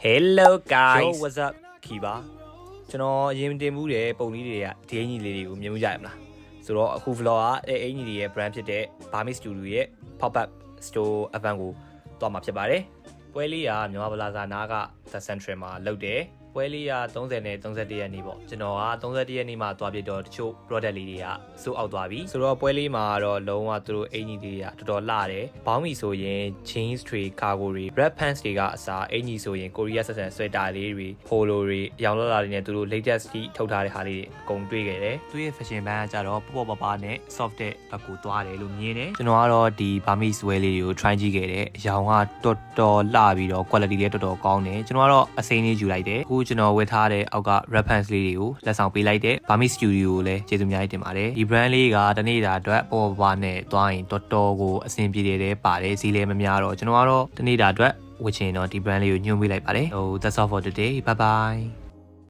Hello guys Yo what's up ခီပါကျွန်တော်ရင်တင်မှုတဲ့ပုံလေးတွေကဒီအင်ကြီးလေးတွေကိုမြင်မှုကြရမလားဆိုတော့အခု vlog ကအင်ကြီးတွေရဲ့ brand ဖြစ်တဲ့ Burmese Studio ရဲ့ pop up store event ကိုတွားမှာဖြစ်ပါတယ်ပွဲလေးကမြန်မာပလာဇာနာက The Central မှာလုပ်တယ်ပွဲလေးက30နဲ့31ရက်နေ့ပေါ့ကျွန်တော်က31ရက်နေ့မှာတွားပြတော့တချို့ product လေးတွေကစိုးအောက်သွားပြီဆိုတော့ပွဲလေးမှာတော့လုံးဝသူတို့အင်ကြီးတွေကတော်တော်လှတယ်ဘောင်းမီဆိုရင် jeans တွေ cargo တွေ red pants တွေကအစားအင်ကြီးဆိုရင် Korea ဆက်ဆံ sweater လေးတွေ polo တွေရောင်လာတွေနဲ့သူတို့ latest ကြီးထုတ်ထားတဲ့ဟာလေးတွေအကုန်တွေ့ခဲ့တယ်သူရဲ့ fashion band ကကြတော့ပေါ့ပေါ့ပါနဲ့ soft တဲ့ဘက်ကိုသွားတယ်လို့မြင်တယ်ကျွန်တော်ကတော့ဒီ Burmese wear လေးတွေကို try ကြည့်ခဲ့တယ်အရောင်ကတော်တော်လှပြီးတော့ quality လည်းတော်တော်ကောင်းတယ်ကျွန်တော်ကတော့အစိမ်းလေးယူလိုက်တယ်အခုကျွန်တော်ဝယ်ထားတဲ့အောက်က reference လေးတွေကိုလက်ဆောင်ပေးလိုက်တဲ့ Burmese Studio ကိုလည်းကျေးဇူးအများကြီးတင်ပါတယ်ဒီ brand လေးကတနေ့တာအတွက်ပေါ်ပေါ်နဲ့သွားရင်တော်တော်ကိုအဆင်ပြေတယ်ပါတယ်ဈေးလည်းမများတော့ကျွန်တော်ကတော့တနေ့တာအတွက်ဝယ်ချင်တော့ဒီ brand လေးကိုညွှန်ပေးလိုက်ပါတယ်that's all for today bye bye